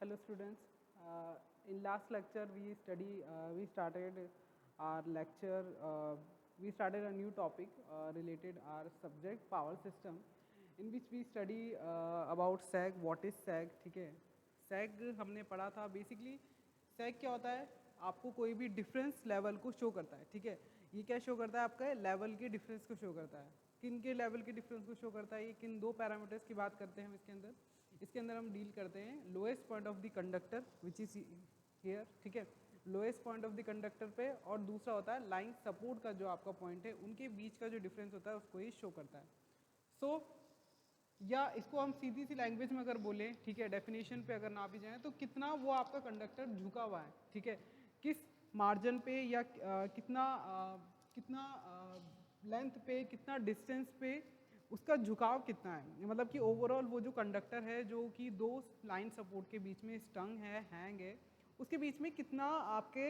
Hello students. In last lecture we started our lecture. We started a new topic related our subject power system, in which we study about sag. What is sag? ठीक है. Sag हमने पढ़ा था. Basically sag क्या होता है? आपको कोई भी डिफरेंस लेवल को शो करता है. ठीक है. ये क्या शो करता है? आपका लेवल के डिफरेंस को शो करता है. किन के लेवल के डिफरेंस को शो करता है? ये किन दो पैरामीटर्स की बात करते हैं हम इसके अंदर हम डील करते हैं lowest point of the conductor which is here. ठीक है. Lowest point of the conductor पे, और दूसरा होता है लाइन सपोर्ट का जो आपका पॉइंट है, उनके बीच का जो डिफरेंस होता है उसको ये शो करता है. सो या इसको हम सीधी सी लैंग्वेज में अगर बोलें, ठीक है, डेफिनेशन पे अगर ना भी जाएं, तो कितना वो आपका कंडक्टर झुका हुआ है. ठीक है. किस मार्जिन पे या कितना लेंथ पे, कितना डिस्टेंस पे उसका झुकाव कितना है. मतलब कि ओवरऑल वो जो कंडक्टर है जो कि दो लाइन सपोर्ट के बीच में स्टंग है, हैंग है, उसके बीच में कितना आपके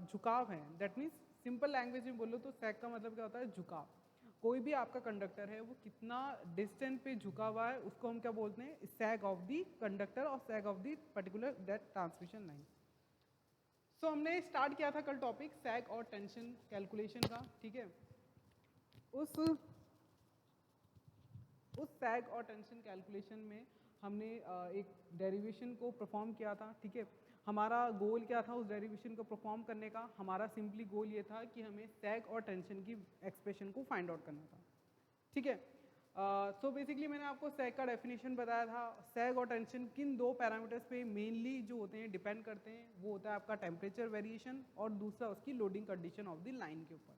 झुकाव है. दैट मीन्स सिंपल लैंग्वेज में बोलो तो सैग का मतलब क्या होता है? झुकाव. कोई भी आपका कंडक्टर है वो कितना डिस्टेंस पे झुका हुआ है उसको हम क्या बोलते हैं? सैग ऑफ द कंडक्टर और sag of the particular that transmission line. So हमने स्टार्ट किया था कल टॉपिक सैग और टेंशन कैलकुलेशन का. ठीक है. उस सैग और टेंशन कैलकुलेशन में हमने एक डेरिवेशन को परफॉर्म किया था. ठीक है. हमारा गोल क्या था उस डेरिवेशन को परफॉर्म करने का? हमारा सिंपली गोल ये था कि हमें सैग और टेंशन की एक्सप्रेशन को फाइंड आउट करना था. ठीक है. सो बेसिकली मैंने आपको सैग का डेफिनेशन बताया था. सैग और टेंशन किन दो पैरामीटर्स पे मेनली जो होते हैं डिपेंड करते हैं? वो होता है आपका टेम्परेचर वेरिएशन और दूसरा उसकी loading condition of the line के ऊपर.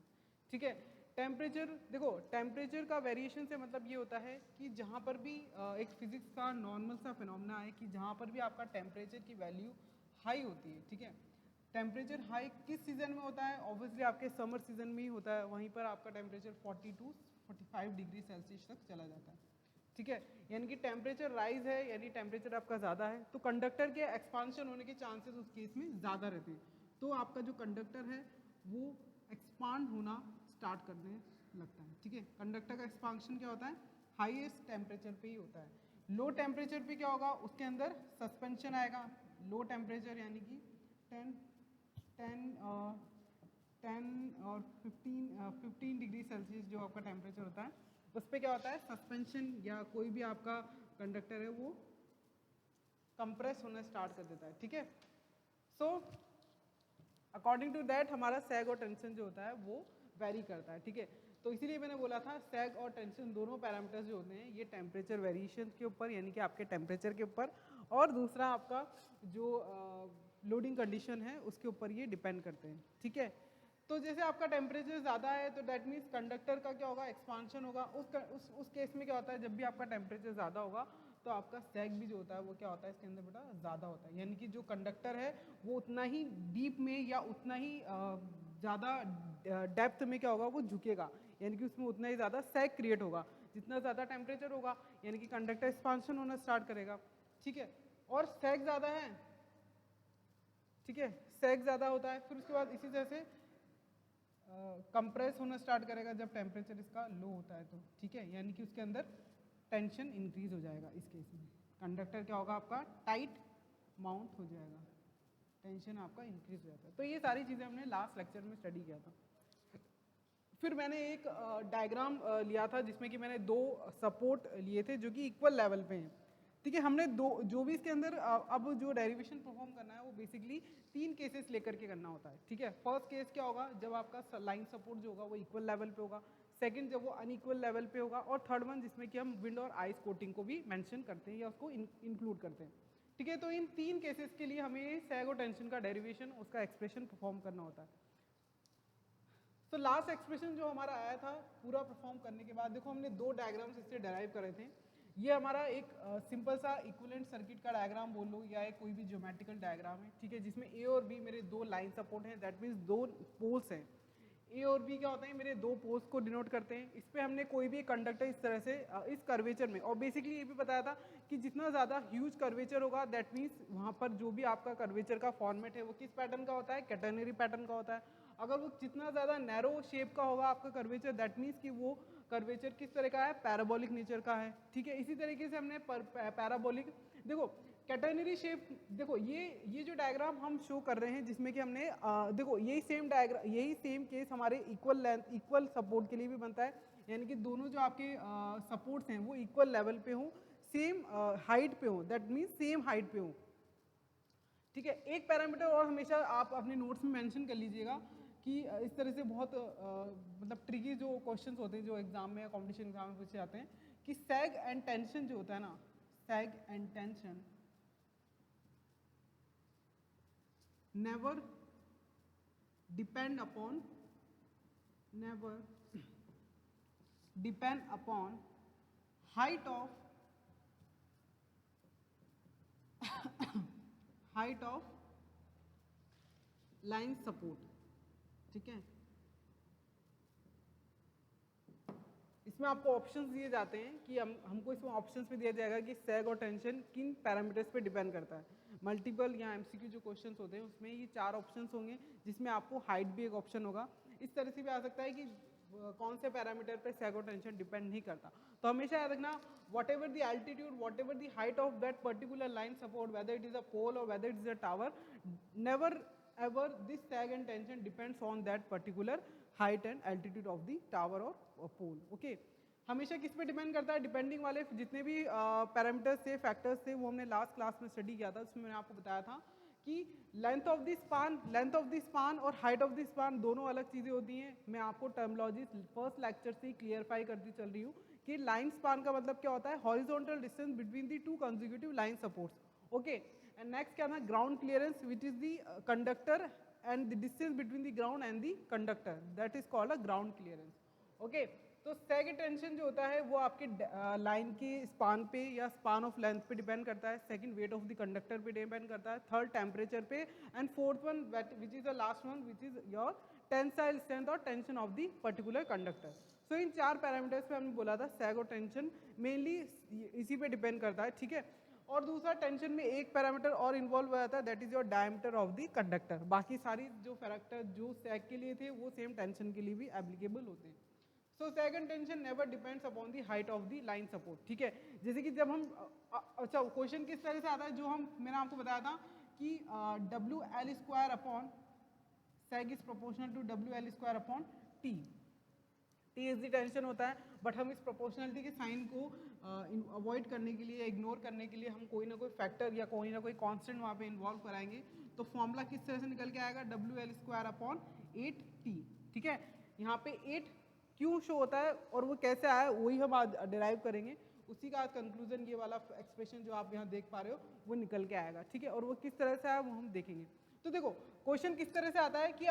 ठीक है. टेम्परेचर, देखो टेम्परेचर का वेरिएशन से मतलब ये होता है कि जहाँ पर भी एक फिजिक्स का नॉर्मल सा फिनोमेना है कि जहाँ पर भी आपका टेम्परेचर की वैल्यू हाई होती है. ठीक है. टेम्परेचर हाई किस सीजन में होता है? ऑब्वियसली आपके समर सीजन में ही होता है. वहीं पर आपका टेम्परेचर 42-45 डिग्री सेल्सियस तक चला जाता है. ठीक है. यानी कि टेम्परेचर राइज है, यानी टेम्परेचर आपका ज़्यादा है, तो कंडक्टर के एक्सपांशन होने के चांसेस उस केस में ज़्यादा रहते हैं. तो आपका जो कंडक्टर है वो एक्सपांड होना स्टार्ट करने लगता है. ठीक है. कंडक्टर का एक्सपांशन क्या होता है? हाईएस्ट टेम्परेचर पे ही होता है. लो टेम्परेचर पे क्या होगा? उसके अंदर सस्पेंशन आएगा. लो टेम्परेचर यानी कि 10 और 15 डिग्री सेल्सियस जो आपका टेम्परेचर होता है उस पर क्या होता है? सस्पेंशन या कोई भी आपका कंडक्टर है वो कंप्रेस होना स्टार्ट कर देता है. ठीक है. सो अकॉर्डिंग टू दैट हमारा सैग और टेंशन जो होता है वो वेरी करता है. ठीक है. तो इसीलिए मैंने बोला था सैग और टेंशन दोनों पैरामीटर्स जो होते हैं ये टेम्परेचर वेरिएशन के ऊपर, यानी कि आपके टेम्परेचर के ऊपर, और दूसरा आपका जो लोडिंग कंडीशन है उसके ऊपर ये डिपेंड करते हैं. ठीक है. तो जैसे आपका टेम्परेचर ज़्यादा है तो दैट मीन्स कंडक्टर का क्या होगा? एक्सपांशन होगा. उस केस में क्या होता है? जब भी आपका टेम्परेचर ज़्यादा होगा तो आपका सैग भी जो होता है वो क्या होता है इसके अंदर बेटा? ज़्यादा होता है. यानी कि जो कंडक्टर है वो उतना ही डीप में या उतना ही ज़्यादा डेप्थ में क्या होगा? वो झुकेगा. यानी कि उसमें उतना ही ज़्यादा सैग क्रिएट होगा. जितना ज़्यादा टेम्परेचर होगा यानी कि कंडक्टर एक्सपांशन होना स्टार्ट करेगा. ठीक है. और सैग ज़्यादा है. ठीक है. सैग ज़्यादा होता है. फिर उसके बाद इसी तरह से कंप्रेस होना स्टार्ट करेगा जब टेम्परेचर इसका लो होता है तो. ठीक है. यानी कि उसके अंदर टेंशन इंक्रीज हो जाएगा. इस केस में कंडक्टर क्या होगा? आपका टाइट माउंट हो जाएगा. टेंशन आपका इंक्रीज हो जाता है. तो ये सारी चीज़ें हमने लास्ट लेक्चर में स्टडी किया था. फिर मैंने एक डायग्राम लिया था जिसमें कि मैंने दो सपोर्ट लिए थे जो कि इक्वल लेवल पे हैं. ठीक है. हमने दो जो भी इसके अंदर अब जो डेरिवेशन परफॉर्म करना है वो बेसिकली 3 केसेस लेकर के करना होता है. ठीक है. फर्स्ट केस क्या होगा? जब आपका लाइन सपोर्ट जो होगा वो इक्वल लेवल पे होगा. सेकंड जब वो अनइक्वल लेवल पे होगा. और थर्ड वन जिसमें कि हम विंड और आइस कोटिंग को भी मेंशन करते हैं या उसको इंक्लूड करते हैं. ठीक है. तो इन 3 केसेस के लिए हमें सैग और टेंशन का डेरिवेशन, उसका एक्सप्रेशन परफॉर्म करना होता है. तो लास्ट एक्सप्रेशन जो हमारा आया था पूरा परफॉर्म करने के बाद, देखो हमने 2 डायग्राम्स इससे डेराइव करे थे. ये हमारा एक सिंपल सा इक्विवेलेंट सर्किट का डायग्राम बोल लो या एक कोई भी ज्योमेट्रिकल डायग्राम है. ठीक है. जिसमें ए और बी मेरे 2 लाइन सपोर्ट हैं. दैट मीन्स 2 पोल्स हैं. ए और बी क्या होते हैं? मेरे 2 पोल्स को डिनोट करते हैं. इस पर हमने कोई भी कंडक्टर इस तरह से इस कर्वेचर में, और बेसिकली ये भी बताया था कि जितना ज़्यादा ह्यूज कर्वेचर होगा दैट मीन्स वहाँ पर जो भी आपका कर्वेचर का फॉर्मेट है वो किस पैटर्न का होता है? कैटेनरी पैटर्न का होता है. अगर वो जितना ज़्यादा नैरो शेप का होगा आपका कर्वेचर दैट मीन्स कि वो कर्वेचर किस तरह का है? पैराबोलिक नेचर का है. ठीक है. इसी तरीके से हमने पैराबोलिक, देखो कैटेनरी शेप, देखो ये जो डायग्राम हम शो कर रहे हैं जिसमें कि हमने देखो यही सेम डायग्राम, यही सेम केस हमारे इक्वल लेंथ इक्वल सपोर्ट के लिए भी बनता है, यानी कि दोनों जो आपके सपोर्ट्स हैं वो इक्वल लेवल पे हों, सेम हाइट पे हों, दैट मीन्स सेम हाइट पे हों, ठीक है। एक पैरामीटर और हमेशा आप अपने नोट्स में मेंशन कर लीजिएगा कि इस तरह से बहुत मतलब ट्रिकी जो क्वेश्चंस होते हैं जो एग्जाम में या कॉम्पिटिशन एग्जाम में पूछे जाते हैं कि सैग एंड टेंशन जो होता है ना, sag and tension never depend upon height of height of line support, ठीक है। इसमें आपको ऑप्शंस दिए जाते हैं कि हमको इसमें ऑप्शंस में दिया जाएगा कि सैग और टेंशन किन पैरामीटर्स पे डिपेंड करता है। मल्टीपल या एमसीक्यू जो क्वेश्चंस होते हैं उसमें ये 4 ऑप्शंस होंगे, जिसमें आपको हाइट भी एक ऑप्शन होगा। इस तरह से भी आ सकता है कि कौन से पैरामीटर पे सैग और टेंशन डिपेंड नहीं करता। तो हमेशा याद रखना, whatever the altitude, whatever the height of that particular line support, whether it is a pole or whether it is a tower, never ever this sag and tension depends on that particular height and altitude of the tower or pole, okay। हमेशा किस पे depend करता है, depending वाले जितने भी parameters थे, factors थे, वो हमने लास्ट क्लास में स्टडी किया था। उसमें मैंने आपको बताया था कि लेंथ ऑफ द स्पान और हाइट ऑफ द स्पान दोनों अलग चीज़ें होती हैं। मैं आपको टर्मोलॉजी फर्स्ट लेक्चर से ही क्लियरफाई करती चल रही हूँ कि लाइन स्पान का मतलब क्या होता है, horizontal distance between the to consecutive line supports, okay. And next क्या था, ground clearance which is the conductor and the distance between the ground and the conductor, that is called a ground clearance, okay. तो सैग tension जो होता है वो आपके line के span पे या स्पान ऑफ लेंथ पे डिपेंड करता है, second weight of the conductor पे डिपेंड करता है, थर्ड टेम्परेचर पे, and fourth one which is the last one which is your tensile strength or tension of the particular conductor. So in 4 parameters पे हमने बोला था सैग और टेंशन मेनली इसी पे डिपेंड करता है, ठीक है। और दूसरा टेंशन में एक पैरामीटर और इन्वॉल्व हो जाता है, that is your diameter of the conductor. बाकी सारी जो फैक्टर जो सैग के लिए थे वो सेम टेंशन के लिए भी एप्लीकेबल होते हैं। So sag and tension never depends upon the height of the line support, ठीक है। जैसे कि जब हम अच्छा क्वेश्चन किस तरह से आता है, जो मैंने आपको बताया था कि W L square upon sag is proportional to W L square upon T. T is the tension होता है, बट हम इस प्रोपोर्शनलिटी के साइन को अवॉइड करने के लिए, इग्नोर करने के लिए हम कोई ना कोई फैक्टर या कोई ना कोई कांस्टेंट वहाँ पे इन्वॉल्व कराएंगे। तो फॉर्मूला किस तरह से निकल के आएगा, W L square upon 8t, ठीक है। यहाँ पे 8 क्यों शो होता है और वो कैसे आया वही हम आज डिराइव करेंगे। उसी का कंक्लूजन ये वाला एक्सप्रेशन जो आप यहाँ देख पा रहे हो वो निकल के आएगा, ठीक है। और वो किस तरह से आया वो हम देखेंगे। तो देखो क्वेश्चन किस तरह से आता है कि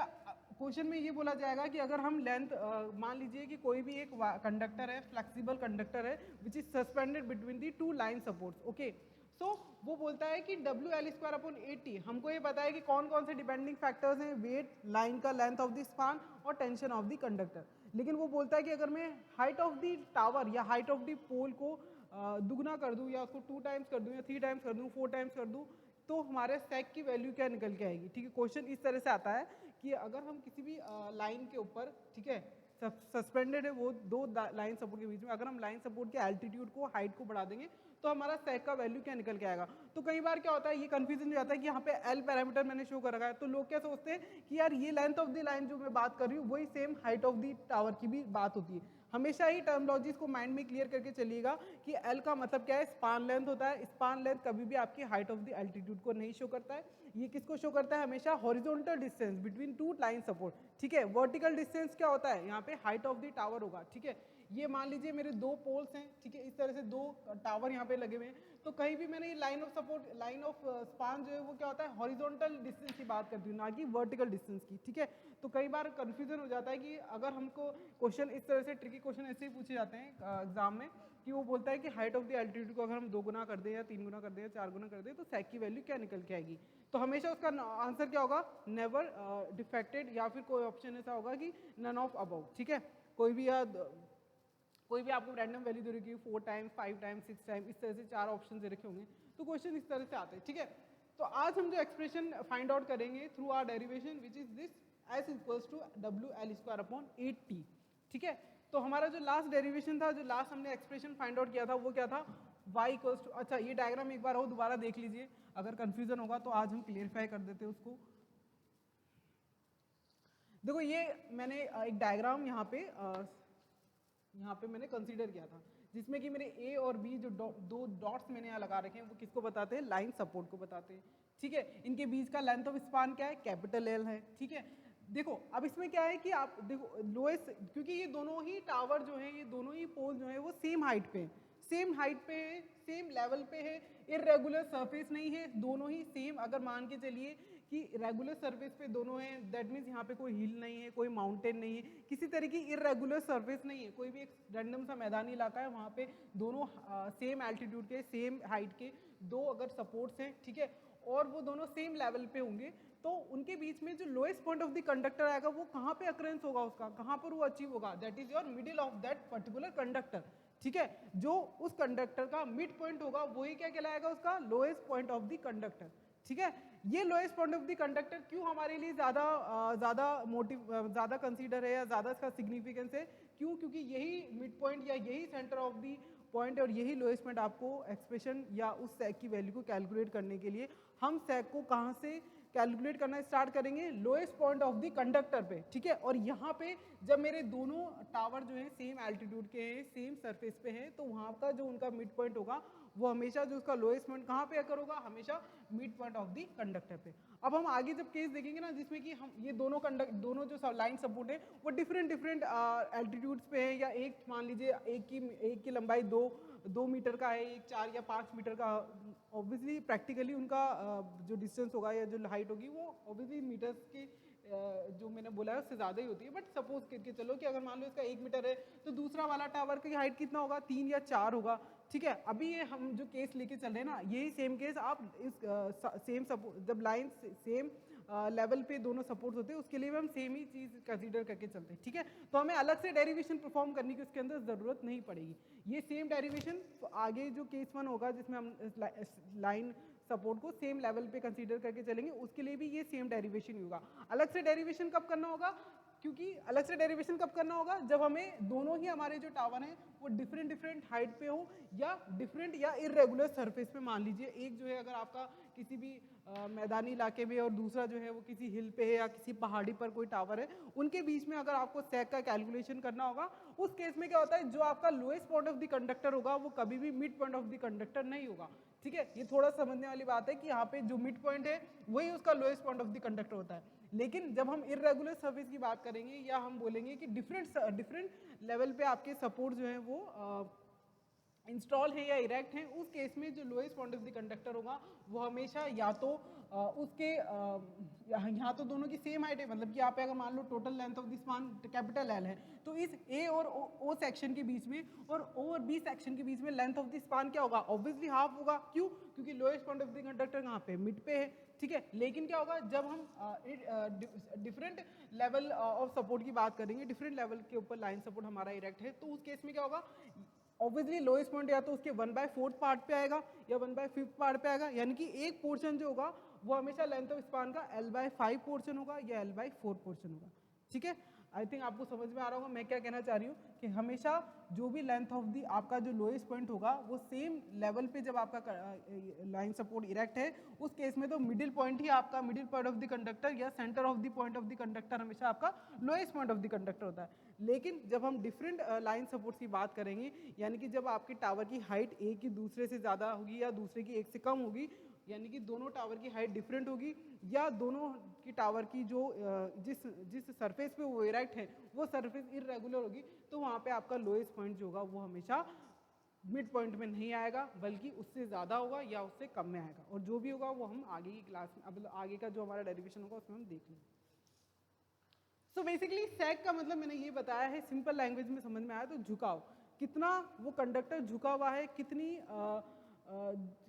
क्वेश्चन में ये बोला जाएगा कि अगर हम लेंथ मान लीजिए कि कोई भी एक कंडक्टर है, फ्लेक्सिबल कंडक्टर है which is suspended between the two line supports, okay. So वो बोलता है कि डब्ल्यू एल स्क्वायर अपॉन 80, हमको ये पता है कि कौन कौन से डिपेंडिंग फैक्टर्स हैं, वेट, लाइन का लेंथ ऑफ द स्पान और टेंशन ऑफ द कंडक्टर। लेकिन वो बोलता है कि अगर मैं हाइट ऑफ द टावर या हाइट ऑफ द पोल को दुगना कर दूं या उसको 2 टाइम्स कर दूं या 3 टाइम्स कर दूं, 4 टाइम्स कर दूं, तो हमारे सैग की वैल्यू क्या निकल के आएगी, ठीक है। क्वेश्चन इस तरह से आता है कि अगर हम किसी भी लाइन के ऊपर, ठीक है, सस्पेंडेड है वो दो लाइन सपोर्ट के बीच में, अगर हम लाइन सपोर्ट के एल्टीट्यूड को, हाइट को बढ़ा देंगे तो हमारा सैग का वैल्यू क्या निकल के आएगा। तो कई बार क्या होता है, ये कंफ्यूजन हो जाता है कि यहाँ पे एल पैरामीटर मैंने शो कर रखा है, तो लोग क्या सोचते हैं कि यार ये लेंथ ऑफ द लाइन जो मैं बात कर रही हूँ वही same height of the tower की भी बात होती है। हमेशा ही टर्मोलॉजीज को माइंड में क्लियर करके चलिएगा कि एल का मतलब क्या है, स्पान लेंथ होता है। स्पान लेंथ कभी भी आपकी हाइट ऑफ द एल्टीट्यूड को नहीं शो करता है, ये किसको शो करता है, हमेशा horizontal distance between two line support, ठीक है। वर्टिकल डिस्टेंस क्या होता है, यहाँ पे हाइट ऑफ द टावर होगा, ठीक है। ये मान लीजिए मेरे 2 पोल्स हैं, ठीक है, इस तरह से 2 टावर यहाँ पे लगे हुए हैं, तो कहीं भी मैंने line of support, line of span जो है वो क्या होता है, हॉरिजॉन्टल डिस्टेंस की बात करती हूँ, ना कि वर्टिकल डिस्टेंस की, ठीक है। तो कई बार कंफ्यूजन हो जाता है कि अगर हमको क्वेश्चन इस तरह से, ट्रिकी क्वेश्चन ऐसे ही पूछे जाते हैं एग्जाम में कि वो बोलता है कि हाइट ऑफ द एल्टीट्यूड को अगर हम 2 गुना कर दें या 3 गुना कर दें या 4 गुना कर दें तो सैग की वैल्यू क्या निकल के आएगी। तो हमेशा उसका आंसर क्या होगा, नेवर डिफेक्टेड, या फिर कोई ऑप्शन ऐसा होगा कि नन ऑफ अबव, ठीक है। कोई भी आपको रैंडम वैल्यू दे रखी है, 4 टाइम्स, 5 टाइम्स, 6 टाइम्स, इस तरह से 4 ऑप्शन दे रखे होंगे, तो क्वेश्चन इस तरह से आते हैं, ठीक है। तो आज हम जो एक्सप्रेशन फाइंड आउट करेंगे through our derivation which is this S equals to W L square upon 8t, ठीक है। तो हमारा जो लास्ट डेरिवेशन था, जो लास्ट हमने एक्सप्रेशन फाइंड आउट किया था वो क्या था, y इक्वल्स टू, अच्छा ये डायग्राम एक बार और दोबारा देख लीजिए, अगर कंफ्यूजन होगा तो आज हम क्लियरिफाई कर देते हैं उसको। देखो ये मैंने एक डायग्राम यहाँ पे मैंने कंसीडर किया था, जिसमें कि मेरे ए और बी जो दो डॉट्स मैंने यहाँ लगा रखे हैं वो किसको बताते हैं, लाइन सपोर्ट को बताते हैं, ठीक है। इनके बीच का लेंथ ऑफ स्पान क्या है, कैपिटल एल है, ठीक है। देखो अब इसमें क्या है कि आप देखो लोएस्ट, क्योंकि ये दोनों ही टावर जो है, ये दोनों ही पोल जो है वो सेम हाइट पे है, सेम हाइट पे है, सेम लेवल पे है, इरेगुलर सरफेस नहीं है, दोनों ही सेम, अगर मान के चलिए कि रेगुलर सरफेस पे दोनों हैं, दैट मीन्स यहाँ पे कोई हिल नहीं है, कोई माउंटेन नहीं है, किसी तरह की इरेगुलर सरफेस नहीं है, कोई भी एक रैंडम सा मैदानी इलाका है, वहाँ पे दोनों सेम एल्टीट्यूड के, सेम हाइट के दो अगर सपोर्ट्स हैं, ठीक है, और वो दोनों सेम लेवल पे होंगे, तो उनके बीच में जो lowest point of the conductor आएगा वो कहाँ पे अक्रेंस होगा, उसका कहाँ पर वो अचीव होगा, that is your middle of that particular conductor, ठीक है। जो उस कंडक्टर का मिड पॉइंट होगा वही क्या कहलाएगा, उसका lowest point of the conductor, ठीक है। ये lowest point of the conductor क्यों हमारे लिए ज़्यादा कंसीडर है या ज़्यादा इसका सिग्निफिकेंस है, क्यों, क्योंकि यही मिड पॉइंट या यही सेंटर ऑफ द पॉइंट और यही लोएस्ट पॉइंट आपको एक्सप्रेशन या उस सैग की वैल्यू को कैलकुलेट करने के लिए हम सैग को कहाँ से कैलकुलेट करना स्टार्ट करेंगे, lowest point of the conductor पे, ठीक है। और यहाँ पे जब मेरे दोनों टावर जो है सेम एल्टीट्यूड के हैं, सेम सरफेस पे हैं, तो वहाँ का जो उनका मिड पॉइंट होगा वो हमेशा जो उसका लोएस्ट पॉइंट कहाँ पे अकर होगा, हमेशा mid point of the conductor पे। अब हम आगे जब केस देखेंगे ना, जिसमें कि हम ये दोनों जो लाइन सपोर्ट है वो डिफरेंट एल्टीट्यूड्स पे है, या एक मान लीजिए एक की लंबाई 2 मीटर का है, एक 4 या 5 मीटर का, ऑब्वियसली प्रैक्टिकली उनका जो डिस्टेंस होगा या जो हाइट होगी वो ऑब्वियसली मीटर्स के जो मैंने बोला है उससे ज़्यादा ही होती है, बट सपोज करके चलो कि अगर मान लो इसका 1 मीटर है तो दूसरा वाला टावर की हाइट कितना होगा, 3 या 4 होगा, ठीक है। अभी ये हम जो केस लेके चल रहे हैं ना, यही सेम केस आप इस सेम जब लाइन सेम लेवल पे दोनों सपोर्ट होते हैं उसके लिए भी हम सेम ही चीज़ कंसीडर करके चलते हैं, ठीक है। तो हमें अलग से डेरिवेशन परफॉर्म करने की उसके अंदर ज़रूरत नहीं पड़ेगी, ये सेम डेरिवेशन आगे जो केस 1 होगा जिसमें हम लाइन सपोर्ट को सेम लेवल पे कंसीडर करके चलेंगे, उसके लिए भी ये सेम डेरिवेशन होगा। अलग से डेरिवेशन कब करना होगा, क्योंकि अलग से डेरिवेशन कब करना होगा, जब हमें दोनों ही हमारे जो टावर हैं वो डिफरेंट हाइट पे हो या डिफरेंट या इरेगुलर सरफेस पे, मान लीजिए एक जो है अगर आपका किसी भी मैदानी इलाके में और दूसरा जो है वो किसी हिल पे है या किसी पहाड़ी पर कोई टावर है, उनके बीच में अगर आपको सैग का कैलकुलेशन करना होगा, उस केस में क्या होता है, जो आपका lowest point of the conductor होगा वो कभी भी mid point of the conductor नहीं होगा, ठीक है। ये थोड़ा समझने वाली बात है कि यहाँ पे जो मिड पॉइंट है वही उसका lowest point of the conductor होता है। लेकिन जब हम इरेगुलर सरफेस की बात करेंगे या हम बोलेंगे कि डिफरेंट लेवल पे आपके सपोर्ट जो है वो इंस्टॉल है या इरेक्ट है, उस केस में जो lowest point of the conductor होगा वो हमेशा या तो उसके यहाँ तो दोनों की सेम हाइट है, मतलब कि यहाँ पे अगर मान लो total length of the span capital L है, तो इस ए और ओ सेक्शन के बीच में और ओ और बी सेक्शन के बीच में लेंथ ऑफ द स्पान क्या होगा, ऑब्वियसली हाफ होगा, क्यों, क्योंकि lowest point of the conductor कहाँ पे, मिड पे है, ठीक है। लेकिन क्या होगा जब हम डिफरेंट लेवल ऑफ सपोर्ट की बात करेंगे, डिफरेंट लेवल के ऊपर लाइन सपोर्ट हमारा इरेक्ट है, तो उस केस में क्या होगा, ऑब्वियसली लोएस्ट पॉइंट या तो उसके 1/4 पार्ट पे आएगा या 1/5 पार्ट पे आएगा, यानी कि एक पोर्शन जो होगा वो हमेशा लेंथ ऑफ स्पान का L/5 पोर्शन होगा या L/4 पोर्शन होगा, ठीक है। आई थिंक आपको समझ में आ रहा होगा मैं क्या कहना चाह रही हूँ, कि हमेशा जो भी लेंथ ऑफ दी आपका जो लोएस्ट पॉइंट होगा वो सेम लेवल पे जब आपका लाइन सपोर्ट इरेक्ट है, उस केस में तो मिडिल पॉइंट ही आपका, middle point of the conductor या centre of the point of the conductor हमेशा आपका lowest point of the conductor होता है। लेकिन जब हम डिफरेंट लाइन सपोर्ट्स की बात करेंगे, यानी कि जब आपके टावर की हाइट एक की दूसरे से ज़्यादा होगी या दूसरे की एक से कम होगी, यानी कि दोनों टावर की हाइट डिफरेंट होगी या दोनों की टावर की जो जिस सरफेस पे वो इरेक्ट है वो सरफेस इरेगुलर होगी, तो वहाँ पे आपका लोएस्ट पॉइंट जो होगा वो हमेशा मिड पॉइंट में नहीं आएगा, बल्कि उससे ज़्यादा होगा या उससे कम में आएगा, और जो भी होगा वो हम आगे की क्लास में, अब आगे का जो हमारा डेरिवेशन होगा उसमें हम देख लेंगे। सो बेसिकली सैग का मतलब मैंने ये बताया है, सिंपल लैंग्वेज में समझ में आया तो झुकाव, कितना वो कंडक्टर झुका हुआ है,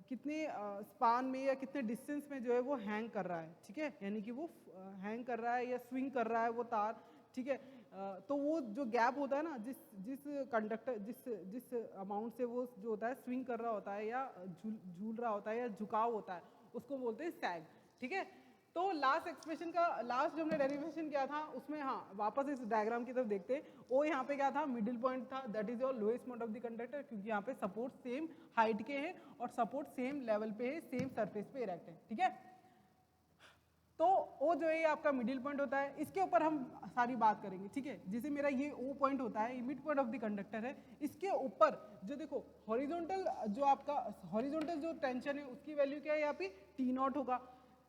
कितने स्पान में या कितने डिस्टेंस में जो है वो हैंग कर रहा है, ठीक है, यानी कि वो हैंग कर रहा है या स्विंग कर रहा है वो तार, ठीक है। तो वो जो गैप होता है ना, जिस कंडक्टर जिस अमाउंट से वो जो होता है स्विंग कर रहा होता है या झूल रहा होता है या झुकाव होता है, उसको बोलते हैं सैग, ठीक है। तो लास्ट एक्सप्रेशन का लास्ट जो हमने डेरिवेशन किया था उसमें, हाँ वापस इस डायग्राम की तरफ देखते हैं। वो यहाँ पे क्या था, मिडिल पॉइंट था, that is your lowest point of the conductor, क्योंकि यहाँ पे सपोर्ट सेम हाइट के हैं और सपोर्ट सेम लेवल पे है, सेम सरफेस पे इरेक्ट है, ठीक है। तो वो जो है आपका मिडिल पॉइंट होता है, इसके ऊपर हम सारी बात करेंगे, ठीक है। जैसे मेरा ये ओ पॉइंट होता है, ये mid point of the conductor है, इसके ऊपर जो देखो हॉरिजॉन्टल जो आपका हॉरिजॉन्टल जो टेंशन है उसकी वैल्यू क्या है, यहाँ पे टी नॉट होगा।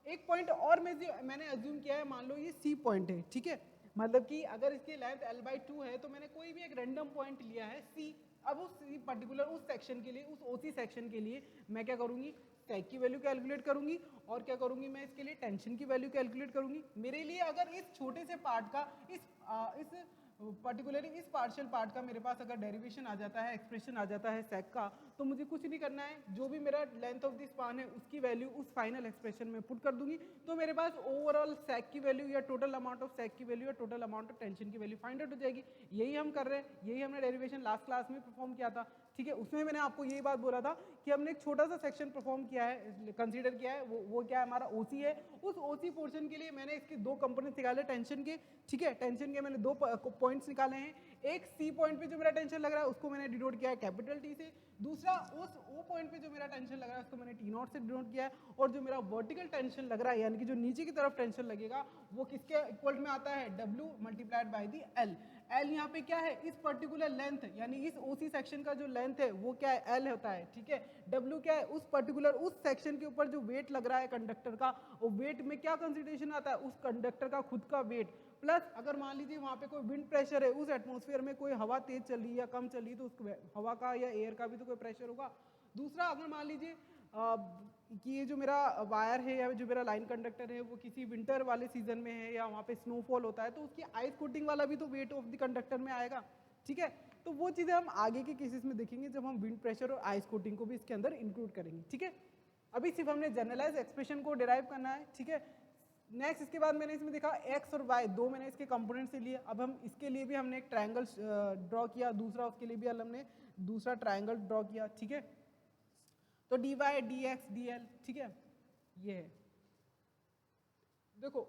एक पॉइंट और मैंने अज्यूम किया है, मान लो ये सी पॉइंट है, ठीक है। मतलब कि अगर इसकी लेंथ l/2 है तो मैंने कोई भी एक रैंडम पॉइंट लिया है सी। अब उस पर्टिकुलर उस सेक्शन के लिए, उस ओसी सेक्शन के लिए मैं क्या करूंगी, सैग की वैल्यू कैलकुलेट करूंगी और क्या करूंगी, मैं इसके लिए टेंशन की वैल्यू कैलकुलेट करूंगी। मेरे लिए अगर इस छोटे से पार्ट का इस पर्टिकुलरली इस पार्शियल पार्ट का मेरे पास अगर डेरिवेशन आ जाता है, एक्सप्रेशन आ जाता है सैग का, तो मुझे कुछ नहीं करना है, जो भी मेरा लेंथ ऑफ दिस स्पान है उसकी वैल्यू उस फाइनल एक्सप्रेशन में पुट कर दूंगी, तो मेरे पास ओवरऑल सैग की वैल्यू या टोटल अमाउंट ऑफ सैग की वैल्यू या टोटल अमाउंट ऑफ टेंशन की वैल्यू फाइंड आउट हो जाएगी। यही हम कर रहे हैं, यही हमने डेरिवेशन लास्ट क्लास में परफॉर्म किया था, ठीक है। उसमें मैंने आपको यही बात बोला था कि हमने एक छोटा सा सेक्शन परफॉर्म किया है, कंसीडर किया है, वो क्या है, हमारा ओसी है। उस ओसी पोर्शन के लिए मैंने इसके दो कंपोनेंट्स निकाले टेंशन के, ठीक है। टेंशन के मैंने दो पॉइंट्स निकाले हैं। एक सी पॉइंट पे जो मेरा टेंशन लग रहा है उसको मैंने डिनोट किया है कैपिटल टी से, दूसरा उस ओ पॉइंट पे जो मेरा टेंशन लग रहा है उसको मैंने टी नॉट से डिनोट किया है, और जो मेरा वर्टिकल टेंशन लग रहा है यानी कि जो नीचे की तरफ टेंशन लगेगा वो किसके इक्वल में आता है, W multiplied by the L. L यहाँ पे क्या है, इस पर्टिकुलर लेंथ यानी इस ओसी सेक्शन का जो लेंथ है वो क्या है, एल होता है, ठीक है। डब्ल्यू क्या है, उस पर्टिकुलर उस सेक्शन के ऊपर जो वेट लग रहा है कंडक्टर का, वो वेट में क्या कंसिडरेशन आता है, उस कंडक्टर का खुद का वेट, प्लस अगर मान लीजिए वहाँ पे कोई विंड प्रेशर है, उस एटमॉस्फेयर में कोई हवा तेज चल रही है या कम चल रही है, तो उस हवा का या एयर का भी तो कोई प्रेशर होगा। दूसरा, अगर मान लीजिए कि ये जो मेरा वायर है या जो मेरा लाइन कंडक्टर है वो किसी विंटर वाले सीजन में है या वहाँ पे स्नोफॉल होता है, तो उसकी आइस कोटिंग वाला भी तो वेट ऑफ द कंडक्टर में आएगा, ठीक है। तो वो चीज़ें हम आगे के केसेस में देखेंगे जब हम विंड प्रेशर और आइस कोटिंग को भी इसके अंदर इंक्लूड करेंगे, ठीक है। अभी सिर्फ हमने जनरलाइज एक्सप्रेशन को डिराइव करना है, ठीक है। नेक्स्ट इसके बाद मैंने इसमें देखा एक्स और वाई दो मैंने इसके कंपोनेंट से लिए। अब हम इसके लिए भी हमने एक ट्रायंगल ड्रॉ किया, दूसरा उसके लिए भी हमने दूसरा ट्रायंगल ड्रॉ किया, ठीक है। तो dy dx dl, ठीक है, ये है। देखो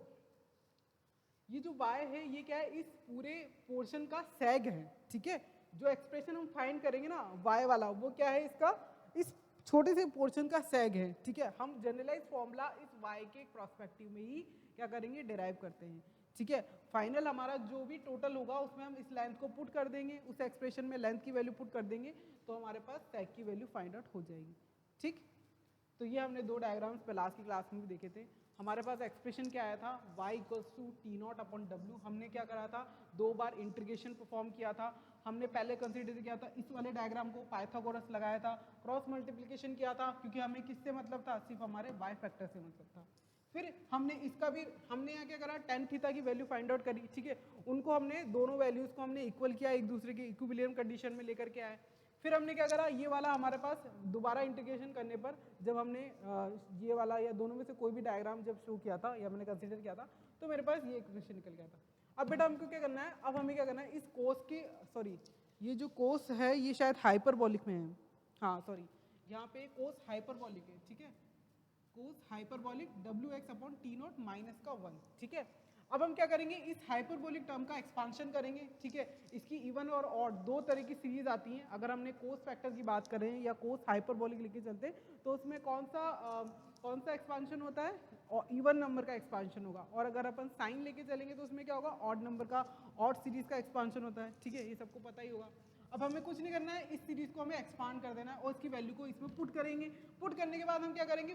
ये जो y है ये क्या है, इस पूरे पोर्शन का सैग है, ठीक है। जो एक्सप्रेशन हम फाइंड करेंगे ना y वाला, वो क्या है, इसका इस छोटे से पोर्शन का सैग है, ठीक है। हम जनरलाइज फॉर्मूला इस y के प्रोस्पेक्टिव में ही क्या करेंगे, डिराइव करते हैं, ठीक है। फाइनल हमारा जो भी टोटल होगा उसमें हम इस लेंथ को पुट कर देंगे, उस एक्सप्रेशन में लेंथ की वैल्यू पुट कर देंगे, तो हमारे पास सैग की वैल्यू फाइंड आउट हो जाएगी, ठीक। तो ये हमने दो डायग्राम्स लास्ट की क्लास में भी देखे थे। हमारे पास एक्सप्रेशन क्या आया था, y equals to T naught upon W. हमने क्या करा था, दो बार इंटीग्रेशन परफॉर्म किया था। हमने पहले कंसीडर किया था इस वाले डायग्राम को, पाइथागोरस लगाया था, क्रॉस मल्टीप्लिकेशन किया था क्योंकि हमें किससे मतलब था, सिर्फ हमारे y फैक्टर से मतलब था। फिर हमने इसका भी, हमने यहाँ क्या करा, टेन थीटा की वैल्यू फाइंड आउट करी, ठीक है। उनको हमने दोनों वैल्यूज को हमने इक्वल किया, एक दूसरे के इक्विलिब्रियम कंडीशन में लेकर के आए। फिर हमने क्या करा, ये वाला हमारे पास दोबारा इंटीग्रेशन करने पर जब हमने ये वाला या दोनों में से कोई भी डायग्राम जब शो किया था या मैंने कंसीडर किया था, तो मेरे पास ये इक्वेशन निकल गया था। अब बेटा हमको क्या करना है, अब हमें क्या करना है, इस कोस की, सॉरी ये जो कोस है ये शायद हाइपरबॉलिक में है, हाँ सॉरी, यहाँ पे कोस हाइपरबॉलिक है, ठीक है। Cos hyperbolic wx upon T naught minus का 1, ठीक है। अब हम क्या करेंगे, इस हाइपरबोलिक टर्म का एक्सपांशन करेंगे, ठीक है। इसकी इवन और ऑड दो तरह की सीरीज आती हैं। अगर हमने कोस फैक्टर की बात करें या कोस हाइपरबोलिक लेके चलते हैं, तो उसमें कौन सा एक्सपांशन होता है, और इवन नंबर का एक्सपांशन होगा। और अगर अपन साइन लेके चलेंगे तो उसमें क्या होगा, ऑड नंबर का, ऑड सीरीज का एक्सपांशन होता है, ठीक है। ये सबको पता ही होगा। अब हमें कुछ नहीं करना है, इस सीरीज को हमें एक्सपांड कर देना है और इसकी वैल्यू को इसमें पुट करेंगे। पुट करने के बाद हम क्या करेंगे,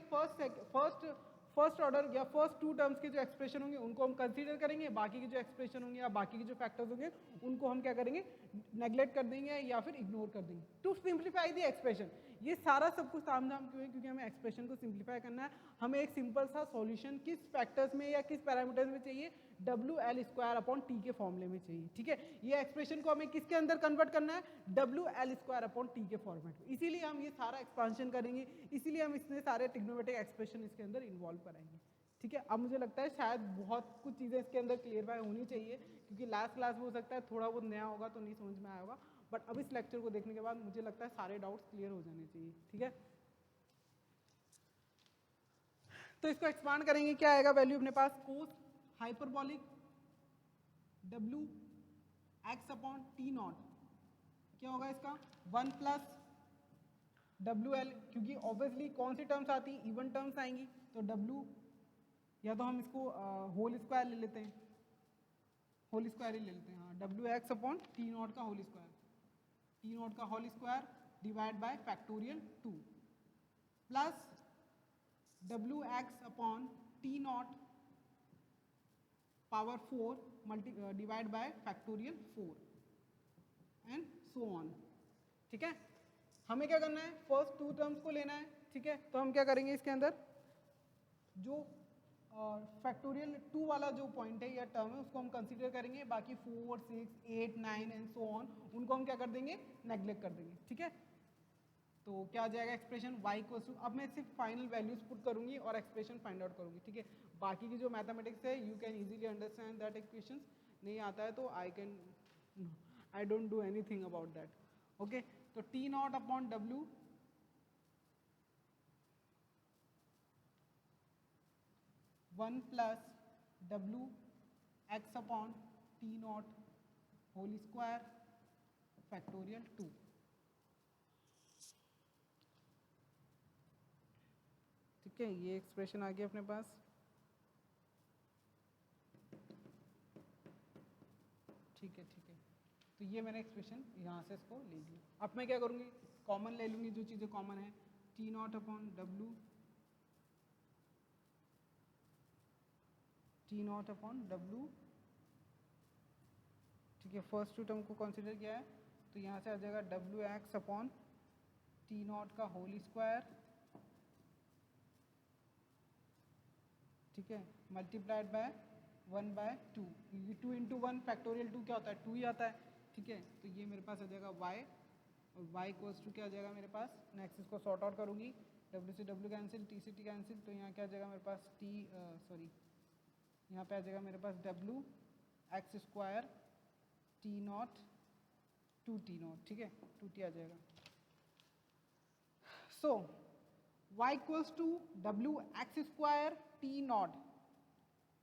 फर्स्ट ऑर्डर या फर्स्ट टू टर्म्स के जो एक्सप्रेशन होंगे उनको हम कंसीडर करेंगे, बाकी के जो एक्सप्रेशन होंगे या बाकी के जो फैक्टर्स होंगे उनको हम क्या करेंगे, नेग्लेक्ट कर देंगे या फिर इग्नोर कर देंगे टू सिंप्लीफाई द एक्सप्रेशन। ये सारा सब कुछ तामझाम क्यों है, क्योंकि हमें एक्सप्रेशन को सिंप्लीफाई करना है। हमें एक सिंपल सा सॉल्यूशन किस फैक्टर्स में या किस पैरामीटर्स में चाहिए, WL² अपॉन टी के फॉर्मूले में चाहिए, ठीक है। ये एक्सप्रेशन को हमें किसके अंदर कन्वर्ट करना है, WL² अपॉन टी के फॉर्मेट में। इसीलिए हम ये सारा एक्सपांशन करेंगे, इसीलिए हम इसमें सारे ट्रिग्नोमेट्रिक एक्सप्रेशन इसके अंदर इन्वॉल्व कराएंगे, ठीक है। अब मुझे लगता है शायद बहुत कुछ चीज़ें इसके अंदर क्लियरफाई होनी चाहिए, क्योंकि लास्ट क्लास में हो सकता है थोड़ा बहुत नया होगा तो नहीं समझ में आया होगा, बट अब इस लेक्चर को देखने के बाद मुझे लगता है सारे डाउट्स क्लियर हो जाने चाहिए, ठीक है। तो इसको एक्सपांड करेंगे, क्या आएगा वैल्यू अपने पास, cos hyperbolic W X upon T naught, क्या होगा इसका 1 प्लस डब्ल्यू एल, क्योंकि ऑब्वियसली कौन सी टर्म्स आती हैं, इवन टर्म्स आएंगी, तो डब्ल्यू या तो हम इसको होल स्क्वायर ले लेते हैं, होल स्क्वायर ही ले लेते हैं, हाँ, W X upon T naught का होल स्क्वायर, टी नॉट का whole square divide by factorial 2 plus W X upon T naught power 4 divide by factorial 4 and so on. ठीक है, हमें क्या करना है, फर्स्ट 2 टर्म्स को लेना है। ठीक है, तो हम क्या करेंगे, इसके अंदर जो फैक्टोरियल 2 वाला जो पॉइंट है या टर्म है उसको हम कंसीडर करेंगे, बाकी 4, 6, 8, 9 एंड सो ऑन उनको हम क्या कर देंगे, नेग्लेक्ट कर देंगे। ठीक है, तो क्या आ जाएगा एक्सप्रेशन y इक्वल्स टू, अब मैं सिर्फ फाइनल वैल्यूज पुट करूंगी और एक्सप्रेशन फाइंड आउट करूंगी। ठीक है, बाकी की जो मैथमेटिक्स है you can easily understand that equation, नहीं आता है तो I don't do anything about that. Okay, तो T naught upon W one plus W X upon T naught whole square factorial 2। ठीक है, ये एक्सप्रेशन आ गया अपने पास। ठीक है, ठीक है, तो ये मैंने एक्सप्रेशन यहाँ से इसको ले लिया। अब मैं क्या करूँगी, कॉमन ले लूँगी जो चीज़ें कॉमन है, T naught upon W, T naught upon W. ठीक है, फर्स्ट 2 टर्म को कंसिडर किया है, तो यहाँ से आ जाएगा W X upon T naught का होल स्क्वायर, ठीक है, मल्टीप्लाइड बाय 1/2, क्योंकि 2 इंटू 1 फैक्टोरियल 2 क्या होता है, 2 ही आता है। ठीक है, तो ये मेरे पास आ जाएगा y, और y इक्वल्स टू क्या आ जाएगा मेरे पास, नेक्स्ट इसको सॉर्ट आउट करूँगी, w से w कैंसिल, t से t कैंसिल, तो यहाँ क्या आ जाएगा मेरे पास यहाँ पे आ जाएगा मेरे पास w X square T naught 2t not. ठीक है, 2t आ जाएगा। So y equals to W X square T naught,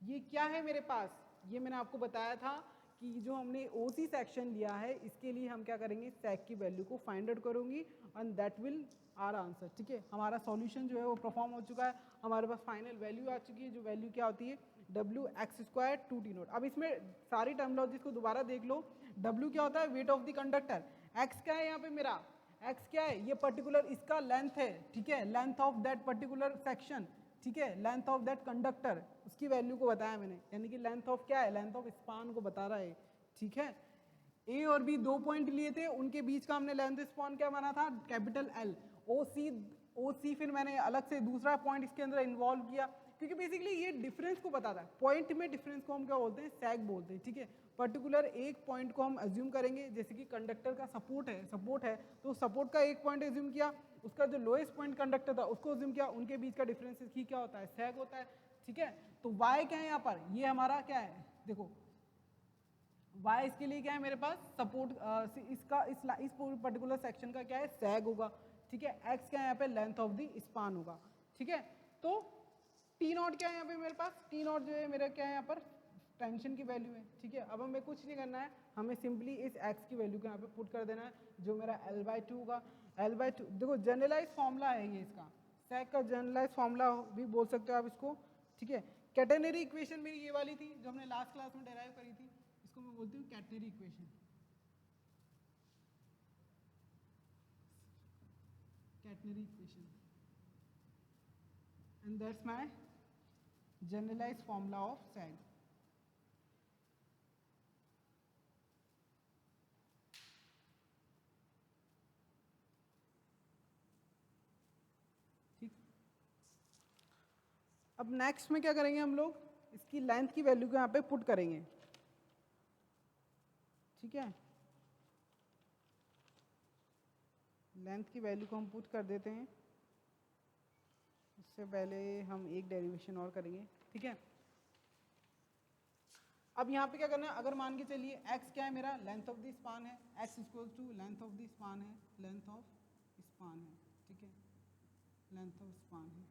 ये क्या है मेरे पास, ये मैंने आपको बताया था कि जो हमने OC सेक्शन लिया है इसके लिए हम क्या करेंगे, sec की वैल्यू को फाइंड आउट करूंगी and that will our answer. ठीक है, हमारा सॉल्यूशन जो है वो परफॉर्म हो चुका है, हमारे पास फाइनल वैल्यू आ चुकी है, जो वैल्यू क्या होती है W X square 2t not. अब इसमें सारी टर्मिनोलॉजीज को दोबारा देख लो, W क्या होता है, wait of the conductor, x क्या है यहाँ पे मेरा, x क्या है, ये पर्टिकुलर इसका लेंथ है। ठीक है, length of that particular section, ठीक है, लेंथ ऑफ दैट कंडक्टर, उसकी वैल्यू को बताया मैंने, यानी कि लेंथ ऑफ क्या है, लेंथ ऑफ स्पान को बता रहा है। ठीक है, ए और बी 2 पॉइंट लिए थे, उनके बीच का हमने लेंथ स्पान क्या माना था, कैपिटल L। ओ सी फिर मैंने अलग से दूसरा पॉइंट इसके अंदर इन्वॉल्व किया, क्योंकि बेसिकली ये डिफरेंस को बताता है, पॉइंट में डिफरेंस को हम क्या बोलते हैं, सैग बोलते हैं। ठीक है, पर्टिकुलर एक पॉइंट को हम अज्यूम करेंगे, जैसे कि कंडक्टर का सपोर्ट है तो सपोर्ट का एक पॉइंट अज्यूम किया, उसका जो लोएस्ट पॉइंट कंडक्टर था उसको अज्यूम किया, उनके बीच का डिफरेंस ही क्या होता है, सैग होता है। ठीक है, तो y क्या है यहाँ पर, ये हमारा क्या है, देखो y इसके लिए क्या है मेरे पास, सपोर्ट इसका इस पर्टिकुलर सेक्शन का क्या है, सैग होगा। ठीक है, x क्या है यहाँ पे, लेंथ ऑफ द स्पान होगा। ठीक है, तो टी नॉट क्या है यहाँ पे मेरे पास, टी नॉट जो है मेरा क्या है यहाँ पर, टेंशन की वैल्यू है। ठीक है, अब हमें कुछ नहीं करना है, हमें सिंपली इस x की वैल्यू को यहाँ पे पुट कर देना है, जो मेरा L/2 होगा। L/2 देखो जनरलाइज फॉर्मूला है ये, इसका सैग का जनरलाइज फॉर्मूला भी बोल सकते हो आप इसको। ठीक है, कैटेनरी इक्वेशन मेरी ये वाली थी जो हमने लास्ट क्लास में डेराइव करी थी, इसको मैं बोलती हूँ catenary equation, catenary equation, and that's my generalise formula of sag. ठीक, अब नेक्स्ट में क्या करेंगे हम लोग, इसकी लेंथ की वैल्यू को यहाँ पे पुट करेंगे। ठीक है, लेंथ की वैल्यू को हम पुट कर देते हैं, इससे पहले हम एक डेरिवेशन और करेंगे। ठीक है, अब यहाँ पे क्या करना है, अगर मान के चलिए x क्या है मेरा, लेंथ ऑफ द स्पान है, x equal to length of the span है, लेंथ ऑफ स्पान है। ठीक है, लेंथ ऑफ स्पान है,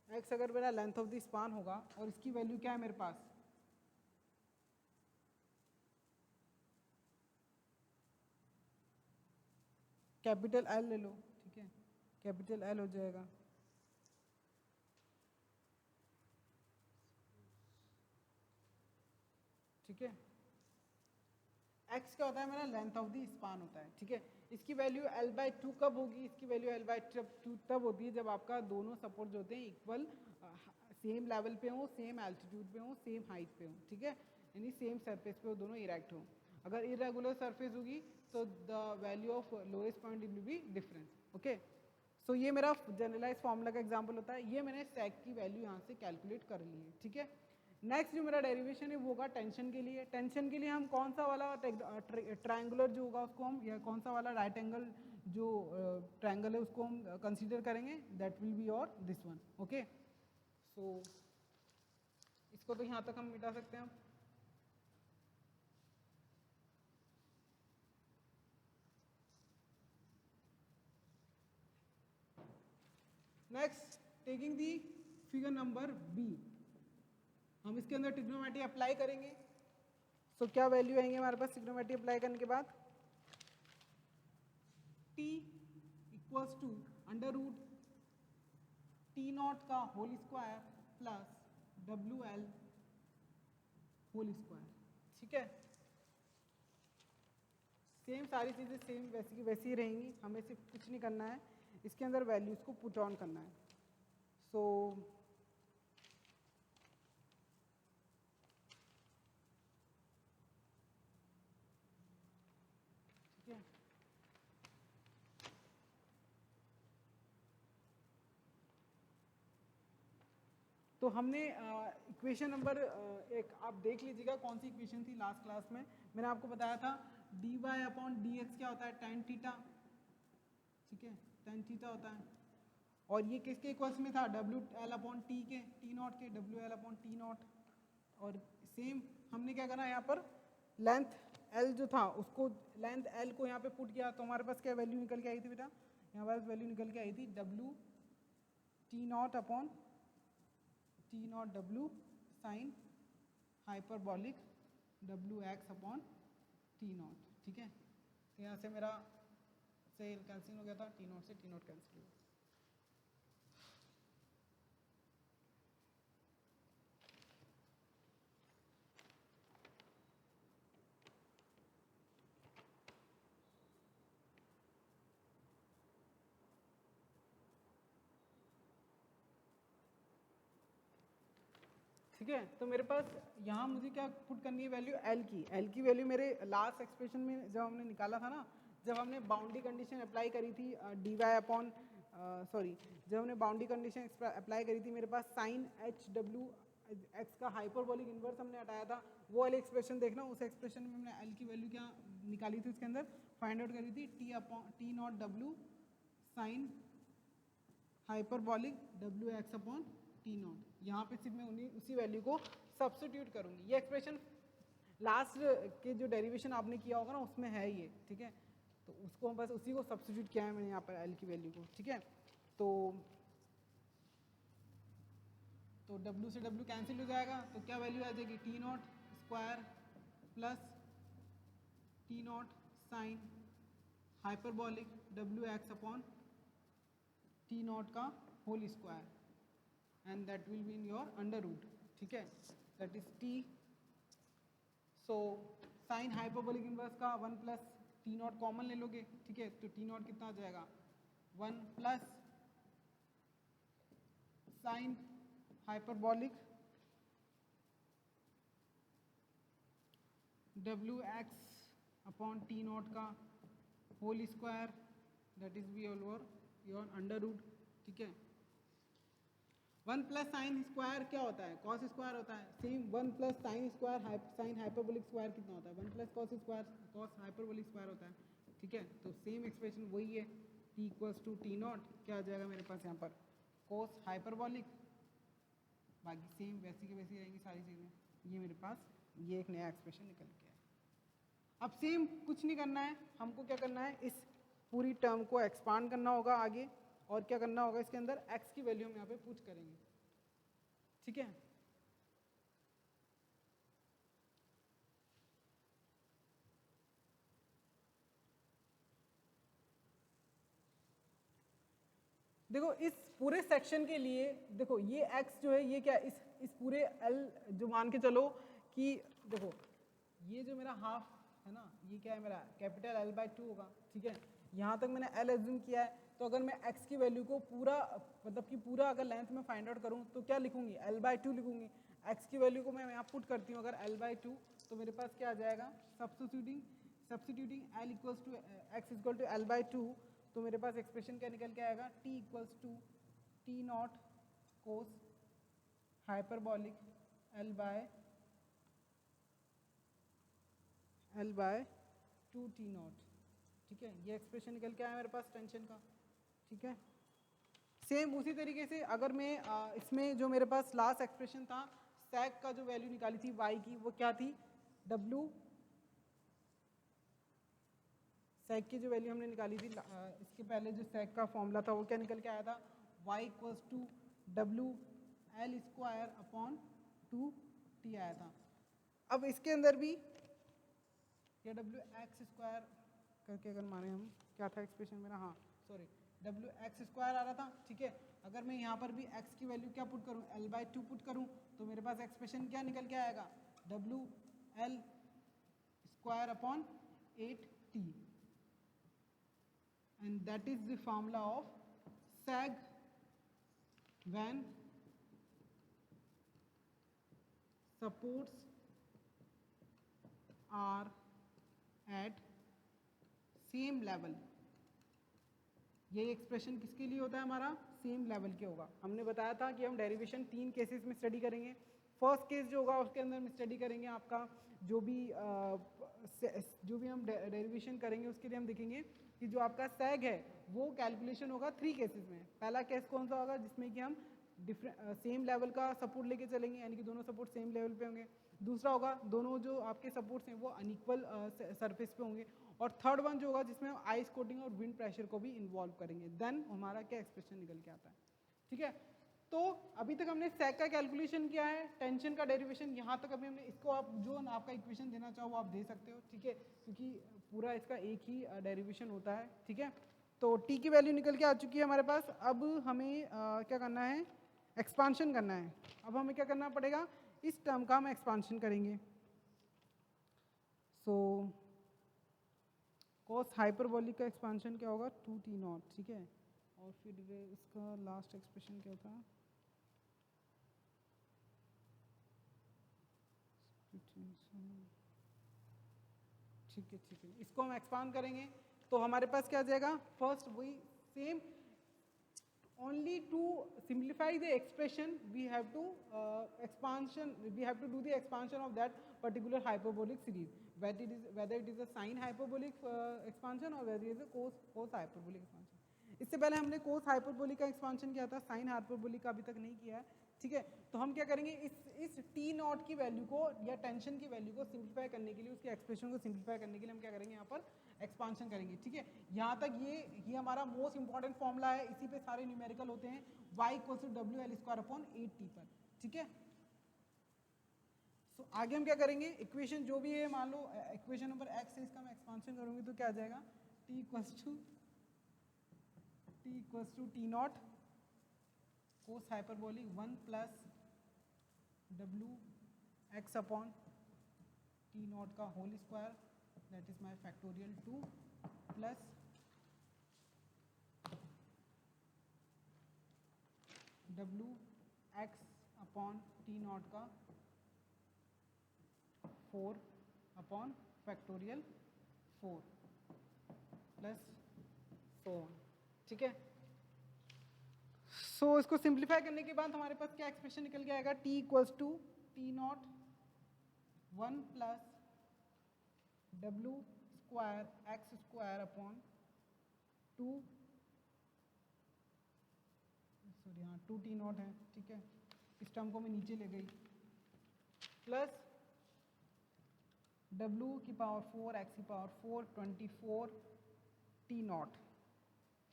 x अगर मेरा लेंथ ऑफ द स्पान होगा और इसकी वैल्यू क्या है मेरे पास, कैपिटल L ले लो, ठीक है, कैपिटल L हो जाएगा। ठीक है, x क्या होता है मेरा, लेंथ ऑफ द स्पान होता है। ठीक है, इसकी वैल्यू L/2 कब होगी, इसकी वैल्यू L/2 तब होती है जब आपका दोनों सपोर्ट जो होते हैं इक्वल सेम लेवल पे हो, सेम एल्टीट्यूड पे हो, सेम हाइट पे हो। ठीक है, यानी सेम सरफेस पे वो दोनों इरेक्ट हो। अगर इरेगुलर सरफेस होगी तो the value of lowest point will be different. Okay, so ये मेरा जनरलाइज फॉर्मूला का एग्जाम्पल होता है। ये मैंने सेक की वैल्यू यहाँ से कैलकुलेट कर ली है। ठीक है, नेक्स्ट जो मेरा डेरिवेशन है वो होगा टेंशन के लिए। टेंशन के लिए हम कौन सा वाला ट्रायंगुलर जो होगा उसको हम, या कौन सा वाला राइट एंगल जो ट्रायंगल है उसको हम कंसीडर करेंगे, दैट विल बी और दिस वन। ओके, सो इसको तो यहाँ तक हम मिटा सकते हैं। हम next taking the figure number B, हम इसके अंदर ट्रिग्नोमेट्री अप्लाई करेंगे। सो क्या वैल्यू आएंगे हमारे पास ट्रिग्नोमेट्री अप्लाई करने के बाद, t equals to under root T0 का whole square plus WL whole square. ठीक है, सेम सारी चीज़ें सेम वैसी की वैसी ही रहेंगी, हमें सिर्फ कुछ नहीं करना है, इसके अंदर वैल्यूज़ को पुट ऑन करना है। सो ठीक है, तो हमने इक्वेशन नंबर एक आप देख लीजिएगा कौन सी इक्वेशन थी लास्ट क्लास में। मैंने आपको बताया था dy/dx क्या होता है, tan थीटा। ठीक है, tan थीटा होता है, और ये किसके इक्वल्स में था, WL/T के, T0 के, WL/T0। और सेम हमने क्या करा यहाँ पर, लेंथ L जो था उसको, लेंथ L को यहाँ पे पुट किया, तो हमारे पास क्या वैल्यू निकल के आई थी बेटा, यहाँ पास वैल्यू निकल के आई थी T0 साइन हाइपरबॉलिक WX/T0। ठीक है, तो यहाँ से मेरा से कैंसिल हो गया था, T0 से T0 कैंसिल हो गया। ठीक है, तो मेरे पास यहाँ मुझे क्या पुट करनी है वैल्यू, L की वैल्यू मेरे लास्ट एक्सप्रेशन में जब हमने निकाला था ना, जब हमने बाउंड्री कंडीशन अप्लाई करी थी जब हमने बाउंड्री कंडीशन अप्लाई करी थी, मेरे पास साइन HWX का हाइपरबोलिक इन्वर्स हमने हटाया था, वो वाली एक्सप्रेशन देखना। उस एक्सप्रेशन में हमने L की वैल्यू क्या निकाली थी, उसके अंदर फाइंड आउट करी थी T0 W sign hyperbolic WX/T0। यहाँ पे सिर्फ मैं उसी वैल्यू को सब्स्टिट्यूट करूँगी। ये एक्सप्रेशन लास्ट के जो डेरिवेशन आपने किया होगा ना उसमें है ये। ठीक है, तो उसको बस उसी को सब्स्टिट्यूट किया है मैंने यहाँ पर L की वैल्यू को। ठीक है, तो W से W कैंसिल हो जाएगा, तो क्या वैल्यू आ जाएगी, T0 square plus T0 sign hyperbolic WX/T0 का whole square, and that will be in your under root। ठीक है, that is T। so sin hyperbolic inverse का 1 प्लस T0 कॉमन ले लोगे। ठीक है, तो T0 कितना आ जाएगा, 1 प्लस sin hyperbolic WX/T0 का whole square, that is be over your under root। ठीक है, 1 प्लस साइन स्क्वायर क्या होता है, कॉस स्क्वायर होता है। Same 1 plus sine square sine hyperbolic square कितना होता है, 1 plus cos square cos hyperbolic square होता है। ठीक है, तो सेम एक्सप्रेशन वही है, T इक्वल्स टू T0 क्या आ जाएगा मेरे पास यहाँ पर, कॉस हाइपरबोलिक, बाकी सेम वैसी की वैसी रहेंगी सारी चीज़ें। ये मेरे पास ये एक नया एक्सप्रेशन निकल के आया। अब सेम कुछ नहीं करना है, हमको क्या करना है, इस पूरी टर्म को एक्सपांड करना होगा आगे, और क्या करना होगा, इसके अंदर x की वैल्यू हम यहाँ पे पुट करेंगे। ठीक है। देखो इस पूरे सेक्शन के लिए देखो ये x जो है ये क्या इस पूरे L जो मान के चलो कि देखो ये जो मेरा हाफ है ना, ये क्या है मेरा कैपिटल L/2 होगा, ठीक है। यहाँ तक मैंने L एज्यूम किया है, तो अगर मैं x की वैल्यू को पूरा मतलब कि पूरा अगर लेंथ में फाइंड आउट करूँ तो क्या लिखूंगी, L/2 लिखूंगी। x की वैल्यू को मैं यहाँ पुट करती हूँ अगर L/2, तो मेरे पास क्या आ जाएगा, substituting L equals to x equal to L/2, तो मेरे पास एक्सप्रेशन क्या निकल के आएगा, t equals to T0 cos hyperbolic L/2 T0, ठीक है। ये एक्सप्रेशन निकल के आया मेरे पास टेंशन का, ठीक है। सेम उसी तरीके से अगर मैं इसमें जो मेरे पास लास्ट एक्सप्रेशन था सैक का जो वैल्यू निकाली थी y की, वो क्या थी, W सैक की जो वैल्यू हमने निकाली थी इसके पहले जो सैक का फॉर्मूला था वो क्या निकल के आया था, y equals to W L square upon 2T आया था। अब इसके अंदर भी या W x स्क्वायर करके अगर माने हम, क्या था एक्सप्रेशन मेरा, हाँ सॉरी W x स्क्वायर आ रहा था, ठीक है। अगर मैं यहाँ पर भी x की वैल्यू क्या पुट करूँ, L/2 पुट करूँ, तो मेरे पास एक्सप्रेशन क्या निकल के आएगा, W L square upon 8T, and that is the formula of sag when supports are at same level। ये एक्सप्रेशन किसके लिए होता है, हमारा सेम लेवल के होगा। हमने बताया था कि हम डेरिवेशन 3 केसेस में स्टडी करेंगे। फर्स्ट केस जो होगा उसके अंदर हम स्टडी करेंगे आपका जो भी हम डेरिवेशन करेंगे उसके लिए हम देखेंगे कि जो आपका सैग है वो कैलकुलेशन होगा 3 केसेस में। पहला केस कौन सा होगा, जिसमें कि हम सेम लेवल का सपोर्ट लेके चलेंगे, यानी कि दोनों सपोर्ट सेम लेवल पे होंगे। दूसरा होगा दोनों जो आपके सपोर्ट्स हैं वो अनइक्वल सरफेस पे होंगे। और थर्ड वन जो होगा जिसमें हम आइस कोटिंग और विंड प्रेशर को भी इन्वॉल्व करेंगे, देन हमारा क्या एक्सप्रेशन निकल के आता है, ठीक है। तो अभी तक हमने सैग का कैलकुलेशन किया है, टेंशन का डेरिवेशन यहाँ तक अभी हमने, इसको आप जो आपका इक्वेशन देना चाहो वो आप दे सकते हो, ठीक है, क्योंकि पूरा इसका एक ही डेरिवेशन होता है, ठीक है। तो टी की वैल्यू निकल के आ चुकी है हमारे पास। अब हमें क्या करना है, एक्सपांशन करना है। अब हमें क्या करना पड़ेगा, इस टर्म का हम एक्सपांशन करेंगे। सो कॉस हाइपरबोलिक का एक्सपांशन क्या होगा, 2T0, ठीक है। और फिर इसका लास्ट एक्सप्रेशन क्या था, ठीक है, ठीक है। इसको हम एक्सपांड करेंगे तो हमारे पास क्या आ जाएगा, फर्स्ट वही same, only to simplify the expression we have to do the expansion of that particular hyperbolic series, whether it is a sine hyperbolic expansion or whether it is a cos hyperbolic expansion। इससे पहले हमने cos hyperbolic का expansion किया था, sin hyperbolic का अभी तक नहीं किया है, ठीक है। तो हम क्या करेंगे, इस T0 की वैल्यू को या टेंशन की वैल्यू को सिंप्लीफाई करने के लिए, उसके एक्सप्रेशन को सिंप्लीफाई करने के लिए हम क्या करेंगे, यहाँ पर एक्सपांशन करेंगे, ठीक है। यहाँ तक ये हमारा मोस्ट इंपॉर्टेंट फॉर्मूला है, इसी पे सारे न्यूमेरिकल होते हैं, y equals to W L square upon 8T पर, ठीक है। सो आगे हम क्या करेंगे, इक्वेशन जो भी है, मान लो इक्वेशन नंबर x है, इसका मैं एक्सपांशन करूंगी तो क्या आ जाएगा, t equals to T0 cos hyperbolic 1 plus W x upon T0 का whole square, that is my factorial 2 plus W x upon T0 का 4 अपॉन फैक्टोरियल 4 प्लस 4, ठीक है। सो इसको सिंप्लीफाई करने के बाद हमारे पास क्या एक्सप्रेशन निकल के आएगा, t equals to T0 1 plus W square x square upon 2, sorry हाँ 2T0 है, ठीक है। इस टर्म को मैं नीचे ले गई, प्लस W की पावर 4 x की पावर 4 24 T0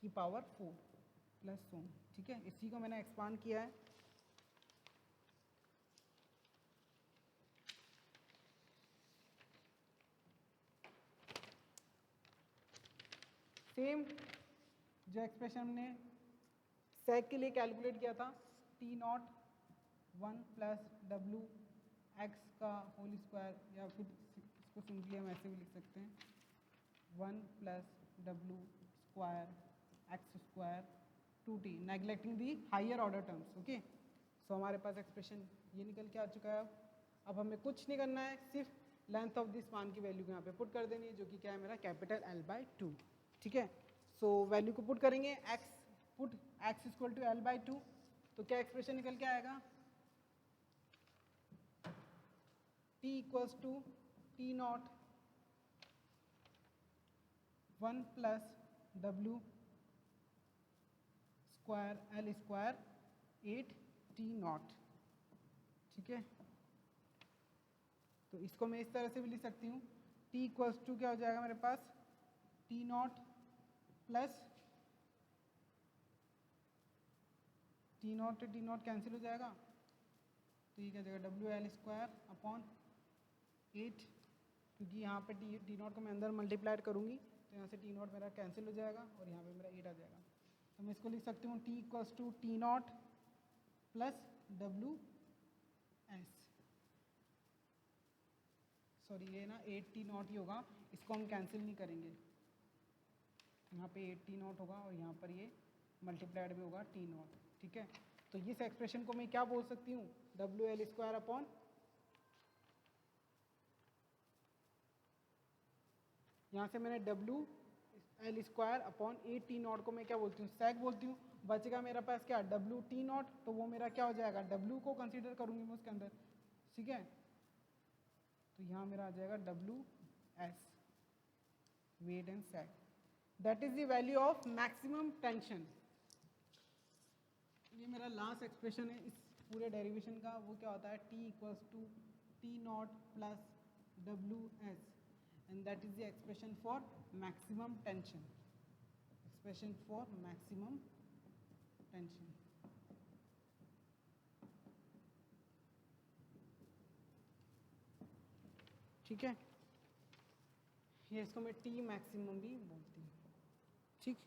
की पावर 4 प्लस 1, ठीक है। इसी को मैंने एक्सपांड किया है। सेम जो एक्सप्रेशन हमने सेक के लिए कैलकुलेट किया था, T nought 1 plus W x का होल स्क्वायर, या फिर इसको सिंपली हम ऐसे भी लिख सकते हैं 1 plus W square X square 2t, neglecting the higher order terms. Okay, so हमारे पास एक्सप्रेशन ये निकल के आ चुका है। अब हमें कुछ नहीं करना है, सिर्फ लेंथ ऑफ दिस स्पान की वैल्यू को यहाँ पे पुट कर देनी है, जो कि क्या है मेरा कैपिटल L/2। ठीक है, सो वैल्यू को पुट करेंगे, put x equal to L/2, तो क्या एक्सप्रेशन निकल के आएगा, t equals to T nought 1 plus W square L square 8t nought. ठीक है, तो इसको मैं इस तरह से भी लिख सकती हूँ, t इक्वल्स टू क्या हो जाएगा मेरे पास, T not plus T naught cancel हो जाएगा, तो ये क्या हो जाएगा डब्ल्यू एल स्क्वायर अपॉन 8, क्योंकि यहाँ पे टी नॉट को मैं अंदर मल्टीप्लाइड करूँगी तो यहाँ से टी नॉट मेरा कैंसिल हो जाएगा और यहाँ पे मेरा 8 आ जाएगा। तो मैं इसको लिख सकती हूँ t equals to T not plus W S, sorry ये ना 8t नॉट ही होगा, इसको हम कैंसिल नहीं करेंगे, यहाँ पे 8t नॉट होगा और यहाँ पर ये मल्टीप्लाइड भी होगा t नॉट। ठीक है, तो इस एक्सप्रेशन को मैं क्या बोल सकती हूँ, डब्ल्यू एल स्क्वायर अपॉन, यहाँ से मैंने W L square upon 8t not को मैं क्या बोलती हूँ, सेक बोलती हूँ। बचेगा मेरे पास क्या, डब्ल्यू टी नॉट, तो वो मेरा क्या हो जाएगा, डब्ल्यू को कंसीडर करूँगी मैं उसके अंदर। ठीक है, तो यहाँ मेरा आ जाएगा W S, wait and sec, that is the value of maximum tension. ये मेरा लास्ट एक्सप्रेशन है इस पूरे डेरिवेशन का, वो क्या होता है, t equals to T not plus W S, and that is the expression for maximum tension, expression for maximum tension. ठीक है, ये इसको मैं टी मैक्सिमम भी बोलती हूँ। ठीक,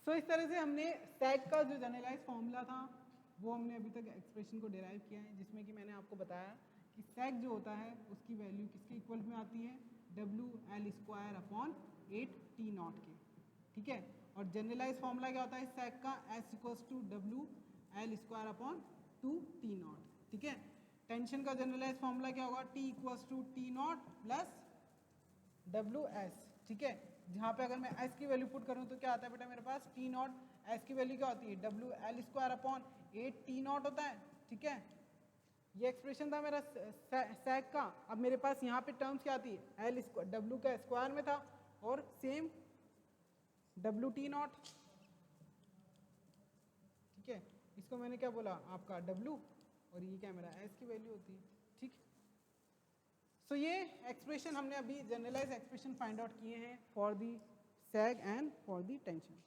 सो इस तरह से हमने सेक का जो जनरलाइज फॉर्मूला था वो हमने अभी तक एक्सप्रेशन को डिराइव किया है, जिसमें कि मैंने आपको बताया कि सेक जो होता है उसकी वैल्यू किसके इक्वल में आती है, W L square upon 8t not के। ठीक है, और जनरलाइज फॉर्मूला क्या होता है सेक का, S equals to W L square upon 2t not. ठीक है, टेंशन का जनरलाइज फॉर्मूला क्या होगा, T equals to T not plus W S. ठीक है, जहाँ पे अगर मैं s की वैल्यू पुट करूँ तो क्या आता है बेटा मेरे पास, टी नॉट, s की वैल्यू क्या होती है, W L square upon 8t not होता है। ठीक है, ये एक्सप्रेशन था मेरा सेक का। अब मेरे पास यहाँ पे टर्म्स क्या आती है, एल स्क्वायर डब्ल्यू का स्क्वायर में था और सेम डब्ल्यू टी नॉट। ठीक है, इसको मैंने क्या बोला आपका डब्ल्यू, और ये क्या मेरा s की वैल्यू होती है। ठीक, सो ये एक्सप्रेशन हमने अभी जनरलाइज एक्सप्रेशन फाइंड आउट किए हैं for the सेग and for the tension.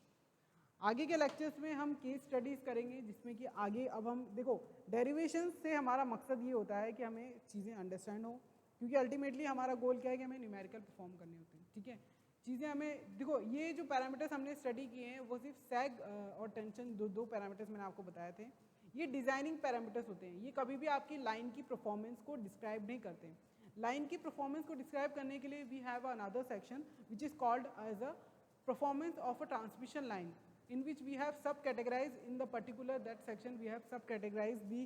आगे के लेक्चर्स में हम केस स्टडीज करेंगे, जिसमें कि आगे अब हम देखो डेरिवेशन से हमारा मकसद ये होता है कि हमें चीज़ें अंडरस्टैंड हो, क्योंकि अल्टीमेटली हमारा गोल क्या है कि हमें न्यूमेरिकल परफॉर्म करने होते हैं। ठीक है, चीज़ें हमें देखो, ये जो पैरामीटर्स हमने स्टडी किए हैं वो सिर्फ सेग और टेंशन दो पैरामीटर्स मैंने आपको बताए थे, ये डिज़ाइनिंग पैरामीटर्स होते हैं। ये कभी भी आपकी लाइन की परफॉर्मेंस को डिस्क्राइब नहीं करते हैं। लाइन की परफॉर्मेंस को डिस्क्राइब करने के लिए we have another section which is called as a performance of a transmission line, in which we have sub-categorized in the particular that section, we have sub-categorized the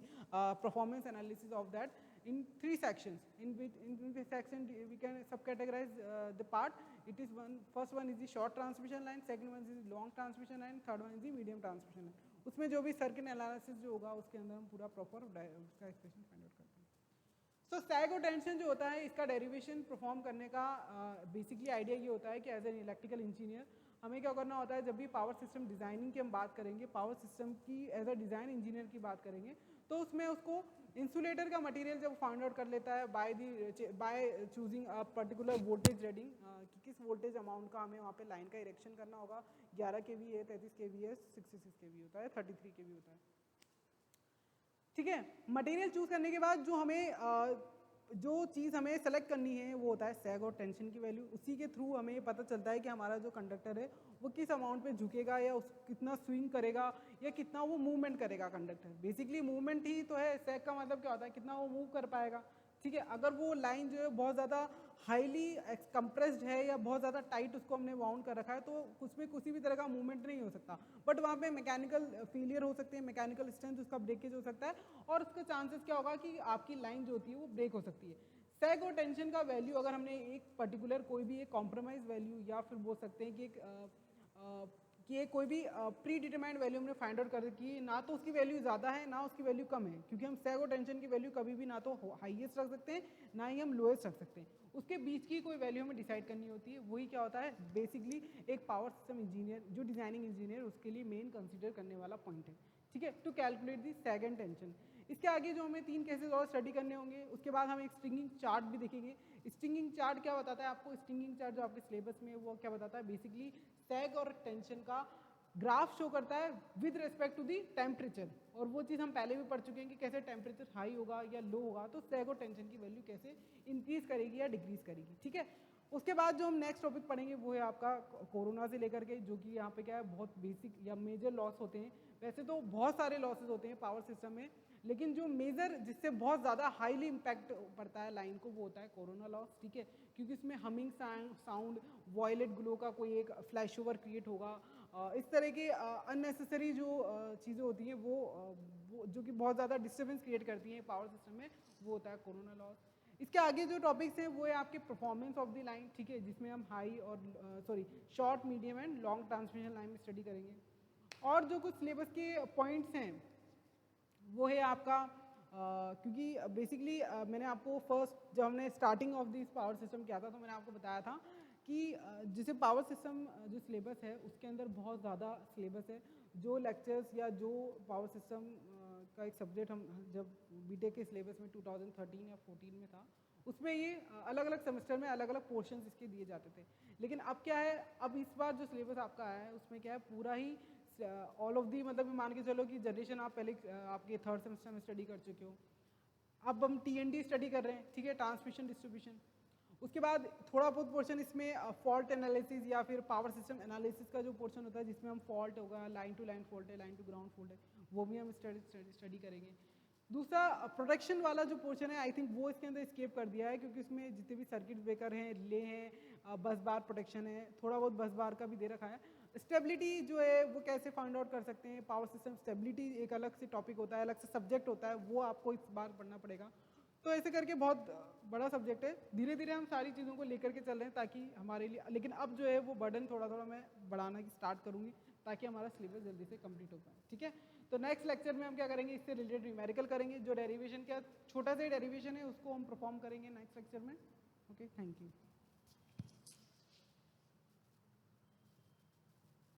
performance analysis of that in 3 sections. In this section we can sub-categorize the part. It is first one is the short transmission line, second one is the long transmission line, third one is the medium transmission line. उसमें जो भी circuit analysis जो होगा उसके अंदर हम पूरा proper उसका एक्सप्रेशन फाइंड आउट करते हैं। सो सैग और टेंशन जो होता है इसका डेरिवेशन परफॉर्म करने का बेसिकली आइडिया ये होता है कि एज एन इलेक्ट्रिकल इंजीनियर हमें क्या करना होता है, जब भी पावर सिस्टम डिज़ाइनिंग की हम बात करेंगे, पावर सिस्टम की एज अ डिज़ाइन इंजीनियर की बात करेंगे, तो उसमें उसको इंसुलेटर का मटेरियल जब फाइंड आउट कर लेता है by choosing a particular voltage rating, कि किस वोल्टेज अमाउंट का हमें वहाँ पे लाइन का इरेक्शन करना होगा, 11 kV है, 33 kV है, 66 kV होता है, 33 kV होता है, ठीक है। मटेरियल चूज करने के बाद जो हमें जो चीज़ हमें सेलेक्ट करनी है वो होता है सैग और टेंशन की वैल्यू। उसी के थ्रू हमें पता चलता है कि हमारा जो कंडक्टर है वो किस अमाउंट पे झुकेगा, या कितना स्विंग करेगा, या कितना वो मूवमेंट करेगा कंडक्टर। बेसिकली मूवमेंट ही तो है, सैग का मतलब क्या होता है, कितना वो मूव कर पाएगा, ठीक है। अगर वो लाइन जो है बहुत ज़्यादा हाईली कंप्रेस्ड है या बहुत ज़्यादा टाइट उसको हमने बाउंड कर रखा है, तो उसमें किसी भी तरह का मूवमेंट नहीं हो सकता, बट वहाँ पे मैकेनिकल फेलियर हो सकते हैं, मैकेनिकल स्ट्रेंथ उसका ब्रेकेज हो सकता है, और उसका चांसेस क्या होगा कि आपकी लाइन जो होती है वो ब्रेक हो सकती है। सैग और टेंशन का वैल्यू अगर हमने एक पर्टिकुलर कोई भी एक कॉम्प्रोमाइज वैल्यू, या फिर बोल सकते हैं कि एक कोई भी प्री डिटरमाइंड वैल्यू हमने फाइंड आउट कर रखी, ना तो उसकी वैल्यू ज़्यादा है ना उसकी वैल्यू कम है, क्योंकि हम सैग और टेंशन की वैल्यू कभी भी ना तो हाईएस्ट रख सकते हैं ना ही हम लोएस्ट रख सकते हैं, उसके बीच की कोई वैल्यू हमें डिसाइड करनी होती है। वही क्या होता है, बेसिकली एक पावर सिस्टम इंजीनियर जो डिजाइनिंग इंजीनियर उसके लिए मेन कंसिडर करने वाला पॉइंट है, ठीक है, to calculate the sag and tension. इसके आगे जो हमें 3 केसेस और स्टडी करने होंगे, उसके बाद हम एक स्ट्रिंगिंग चार्ट भी देखेंगे। स्ट्रिंगिंग चार्ट क्या बताता है आपको, स्ट्रिंगिंग चार्ट जो आपके सिलेबस में है वो क्या बताता है, बेसिकली सैग और टेंशन का ग्राफ शो करता है with respect to the temperature, और वो चीज़ हम पहले भी पढ़ चुके हैं कि कैसे टेम्परेचर हाई होगा या लो होगा तो सैग और टेंशन की वैल्यू कैसे इंक्रीज करेगी या डिक्रीज करेगी, ठीक है। उसके बाद जो हम नेक्स्ट टॉपिक पढ़ेंगे वो है आपका कोरोना से लेकर के, जो कि यहाँ पे क्या है बहुत बेसिक या मेजर लॉस होते हैं। वैसे तो बहुत सारे लॉसेस होते हैं पावर सिस्टम में, लेकिन जो मेजर जिससे बहुत ज़्यादा हाईली इम्पैक्ट पड़ता है लाइन को वो होता है कोरोना लॉस, ठीक है, क्योंकि इसमें हमिंग साउंड, वॉयलेट ग्लो का कोई एक फ्लैश ओवर क्रिएट होगा, इस तरह की अननेसेसरी जो चीज़ें होती हैं वो जो कि बहुत ज़्यादा डिस्टर्बेंस क्रिएट करती हैं पावर सिस्टम में, वो होता है कोरोना लॉस। इसके आगे जो टॉपिक्स हैं वो है आपके परफॉर्मेंस ऑफ द लाइन, ठीक है, जिसमें हम हाई और short, medium and long transmission line में स्टडी करेंगे। और जो कुछ सिलेबस के पॉइंट्स हैं वो है आपका क्योंकि बेसिकली मैंने आपको फर्स्ट जब हमने starting of this power system किया था तो मैंने आपको बताया था कि जैसे पावर सिस्टम जो सिलेबस है उसके अंदर बहुत ज़्यादा सिलेबस है। जो लेक्चर्स या जो पावर सिस्टम का एक सब्जेक्ट हम जब बीटेक के सिलेबस में 2013 या 14 में था, उसमें ये अलग अलग सेमेस्टर में अलग अलग पोर्शंस इसके दिए जाते थे। लेकिन अब क्या है, अब इस बार जो सिलेबस आपका आया है उसमें क्या है, पूरा ही ऑल ऑफ दी, मतलब मान के चलो कि जनरेशन आप पहले आपके थर्ड सेमेस्टर में स्टडी कर चुके हो, अब हम TND स्टडी कर रहे हैं, ठीक है, ट्रांसमिशन डिस्ट्रीब्यूशन। उसके बाद थोड़ा बहुत पोर्शन इसमें फॉल्ट एनालिसिस या फिर पावर सिस्टम एनालिसिस का जो पोर्शन होता है जिसमें हम फॉल्ट होगा, लाइन टू लाइन फॉल्ट है, लाइन टू ग्राउंड फॉल्ट है, वो भी हम स्टडी करेंगे। दूसरा प्रोटेक्शन वाला जो पोर्शन है आई थिंक वो इसके अंदर स्केप कर दिया है, क्योंकि इसमें जितने भी सर्किट ब्रेकर हैं, रिले हैं, बस बार प्रोटेक्शन है, थोड़ा बहुत बस बार का भी दे रखा है। स्टेबिलिटी जो है वो कैसे फाइंड आउट कर सकते हैं, पावर सिस्टम स्टेबिलिटी एक अलग से टॉपिक होता है, अलग से सब्जेक्ट होता है, वो आपको इस बार पढ़ना पड़ेगा। तो ऐसे करके बहुत बड़ा सब्जेक्ट है, धीरे धीरे हम सारी चीज़ों को लेकर के चल रहे हैं ताकि हमारे लिए, लेकिन अब जो है वो बर्डन थोड़ा थोड़ा मैं बढ़ाना की स्टार्ट करूँगी ताकि हमारा सिलेबस जल्दी से कंप्लीट हो पाए, ठीक है। तो नेक्स्ट लेक्चर में हम क्या करेंगे, इससे रिलेटेड न्यूमेरिकल करेंगे, जो डेरिवेशन का छोटा सा डेरिवेशन है उसको हम परफॉर्म करेंगे नेक्स्ट लेक्चर में। Okay, thank you.